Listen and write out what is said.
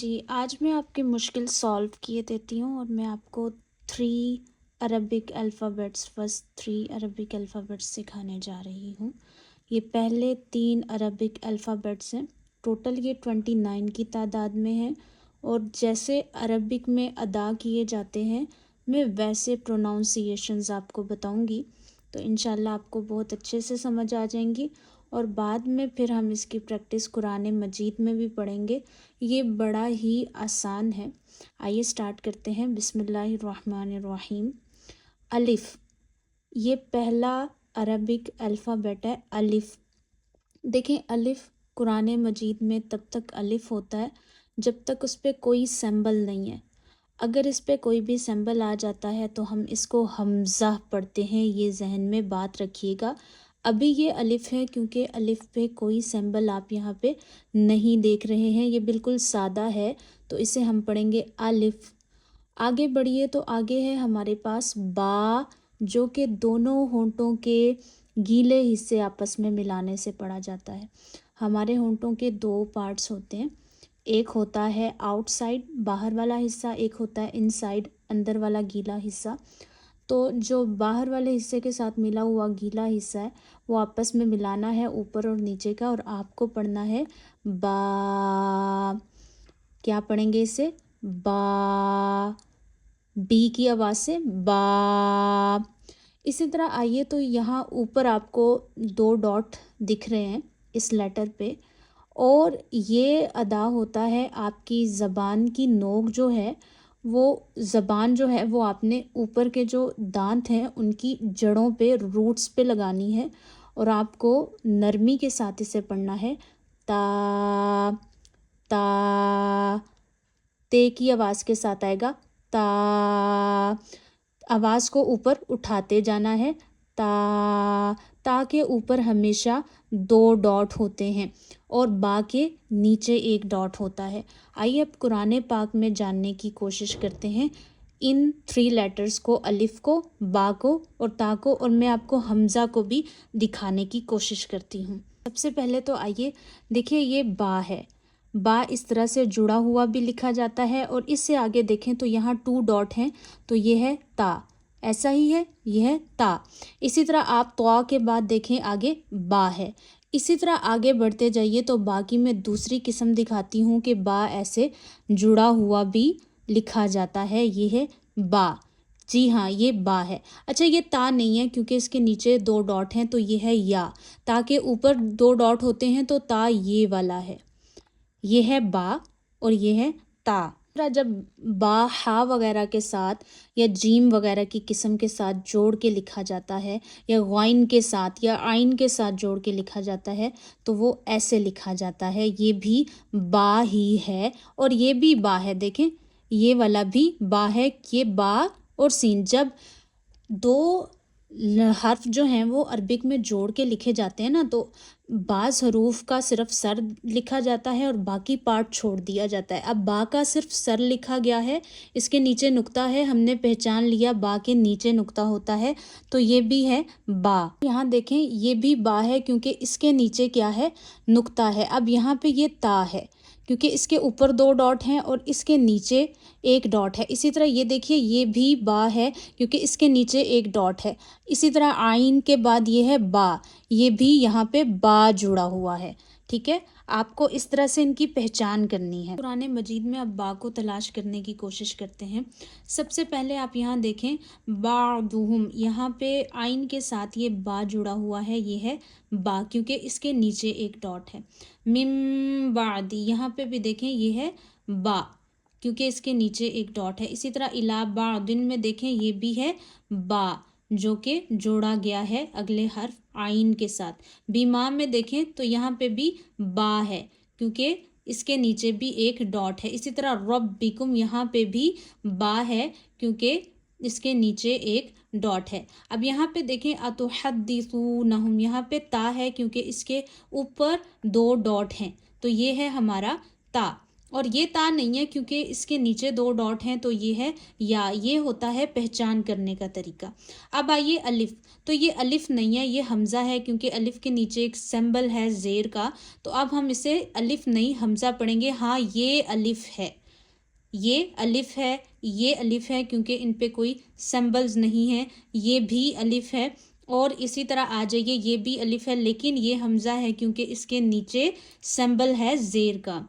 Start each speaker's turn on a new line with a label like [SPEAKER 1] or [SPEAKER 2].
[SPEAKER 1] جی آج میں آپ کی مشکل سالو کیے دیتی ہوں اور میں آپ کو 3 Arabic alphabets first 3 Arabic alphabets سکھانے جا رہی ہوں۔ یہ پہلے 3 عربک الفابیٹس ہیں، ٹوٹل یہ 29 کی تعداد میں ہیں، اور جیسے عربک میں ادا کیے جاتے ہیں میں ویسے پروناؤنسیشنز آپ کو بتاؤں گی، تو انشاءاللہ آپ کو بہت اچھے سے سمجھ آ جائیں گی، اور بعد میں پھر ہم اس کی پریکٹس قرآن مجید میں بھی پڑھیں گے۔ یہ بڑا ہی آسان ہے، آئیے سٹارٹ کرتے ہیں۔ بسم اللہ الرحمن الرحیم۔ الف، یہ پہلا عربک الفابیٹ ہے الف۔ دیکھیں الف قرآن مجید میں تب تک الف ہوتا ہے جب تک اس پہ کوئی سمبل نہیں ہے۔ اگر اس پہ کوئی بھی سمبل آ جاتا ہے تو ہم اس کو حمزہ پڑھتے ہیں، یہ ذہن میں بات رکھیے گا۔ ابھی یہ الف ہے کیونکہ الف پہ کوئی سمبل آپ یہاں پہ نہیں دیکھ رہے ہیں، یہ بالکل سادہ ہے، تو اسے ہم پڑھیں گے الف۔ آگے بڑھیے تو آگے ہے ہمارے پاس با، جو کہ دونوں ہونٹوں کے گیلے حصے آپس میں ملانے سے پڑھا جاتا ہے۔ ہمارے ہونٹوں کے 2 پارٹس ہوتے ہیں، ایک ہوتا ہے آؤٹ سائڈ باہر والا حصہ، ایک ہوتا ہے ان سائڈ اندر والا گیلا حصہ۔ تو جو باہر والے حصے کے ساتھ ملا ہوا گیلا حصہ ہے وہ آپس میں ملانا ہے اوپر اور نیچے کا، اور آپ کو پڑھنا ہے با۔ کیا پڑھیں گے اسے؟ با، بی کی آواز سے با۔ اسی طرح آئیے تو یہاں اوپر آپ کو 2 ڈاٹ دکھ رہے ہیں اس لیٹر پہ، اور یہ ادا ہوتا ہے آپ کی زبان کی نوک جو ہے وہ زبان جو ہے وہ آپ نے اوپر کے جو دانت ہیں ان کی جڑوں پہ روٹس پہ لگانی ہے، اور آپ کو نرمی کے ساتھ اسے پڑھنا ہے۔ تا، تا، تے کی آواز کے ساتھ آئے گا تا، آواز کو اوپر اٹھاتے جانا ہے تا کے اوپر ہمیشہ 2 ڈاٹ ہوتے ہیں اور با کے نیچے 1 ڈاٹ ہوتا ہے۔ آئیے اب قرآن پاک میں جاننے کی کوشش کرتے ہیں ان 3 لیٹرز کو، الف کو، با کو اور تا کو، اور میں آپ کو حمزہ کو بھی دکھانے کی کوشش کرتی ہوں۔ سب سے پہلے تو آئیے دیکھیں یہ با ہے، با اس طرح سے جڑا ہوا بھی لکھا جاتا ہے، اور اس سے آگے دیکھیں تو یہاں 2 ڈاٹ ہیں، تو یہ ہے تا، ایسا ہی ہے، یہ ہے تا۔ اسی طرح آپ تو کے بعد دیکھیں آگے با ہے، اسی طرح آگے بڑھتے جائیے تو باقی میں دوسری قسم دکھاتی ہوں کہ با ایسے جڑا ہوا بھی لکھا جاتا ہے، یہ ہے با۔ جی ہاں یہ با ہے۔ اچھا یہ تا نہیں ہے کیونکہ اس کے نیچے 2 ڈاٹ ہیں، تو یہ ہے یا۔ تا کے اوپر 2 ڈاٹ ہوتے ہیں تو تا یہ والا ہے، یہ ہے با اور یہ ہے تا۔ جب با ہا وغیرہ کے ساتھ یا جیم وغیرہ کی قسم کے ساتھ جوڑ کے لکھا جاتا ہے، یا غائن کے ساتھ یا آئین کے ساتھ جوڑ کے لکھا جاتا ہے تو وہ ایسے لکھا جاتا ہے، یہ بھی با ہی ہے اور یہ بھی با ہے۔ دیکھیں یہ والا بھی با ہے، یہ با اور سین جب 2 حرف جو ہیں وہ عربک میں جوڑ کے لکھے جاتے ہیں نا، تو بعض حروف کا صرف سر لکھا جاتا ہے اور باقی پارٹ چھوڑ دیا جاتا ہے۔ اب با کا صرف سر لکھا گیا ہے، اس کے نیچے نقطہ ہے، ہم نے پہچان لیا با کے نیچے نقطہ ہوتا ہے، تو یہ بھی ہے با۔ یہاں دیکھیں یہ بھی با ہے کیونکہ اس کے نیچے کیا ہے؟ نقطہ ہے۔ اب یہاں پہ یہ تا ہے کیونکہ اس کے اوپر 2 ڈاٹ ہیں اور اس کے نیچے 1 ڈاٹ ہے۔ اسی طرح یہ دیکھیے یہ بھی با ہے کیونکہ اس کے نیچے 1 ڈاٹ ہے۔ اسی طرح آئین کے بعد یہ ہے با، یہ بھی یہاں پہ با جڑا ہوا ہے، ٹھیک ہے؟ آپ کو اس طرح سے ان کی پہچان کرنی ہے۔ قرآن مجید میں اب با کو تلاش کرنے کی کوشش کرتے ہیں۔ سب سے پہلے آپ یہاں دیکھیں بعضہم، یہاں پہ آئین کے ساتھ یہ با جڑا ہوا ہے، یہ ہے با کیونکہ اس کے نیچے 1 ڈاٹ ہے۔ من بعد، یہاں پہ بھی دیکھیں یہ ہے با کیونکہ اس کے نیچے 1 ڈاٹ ہے۔ اسی طرح الی بعض میں دیکھیں یہ بھی ہے با جو کہ جوڑا گیا ہے اگلے حرف آئین کے ساتھ۔ بیما میں دیکھیں تو یہاں پہ بھی با ہے کیونکہ اس کے نیچے بھی 1 ڈاٹ ہے۔ اسی طرح ربکم، یہاں پہ بھی با ہے کیونکہ اس کے نیچے 1 ڈاٹ ہے۔ اب یہاں پہ دیکھیں اتحدثونہم، یہاں پہ تا ہے کیونکہ اس کے اوپر 2 ڈاٹ ہیں، تو یہ ہے ہمارا تا۔ اور یہ تا نہیں ہے کیونکہ اس کے نیچے 2 ڈاٹ ہیں، تو یہ ہے یا، یہ ہوتا ہے پہچان کرنے کا طریقہ۔ اب آئیے الف، تو یہ الف نہیں ہے، یہ حمزہ ہے، کیونکہ الف کے نیچے ایک سمبل ہے زیر کا، تو اب ہم اسے الف نہیں حمزہ پڑھیں گے۔ ہاں یہ الف ہے، یہ الف ہے، یہ الف ہے، کیونکہ ان پہ کوئی سمبلز نہیں ہیں۔ یہ بھی الف ہے، اور اسی طرح آ جائیے، یہ بھی الف ہے، لیکن یہ حمزہ ہے کیونکہ اس کے نیچے سمبل ہے زیر کا۔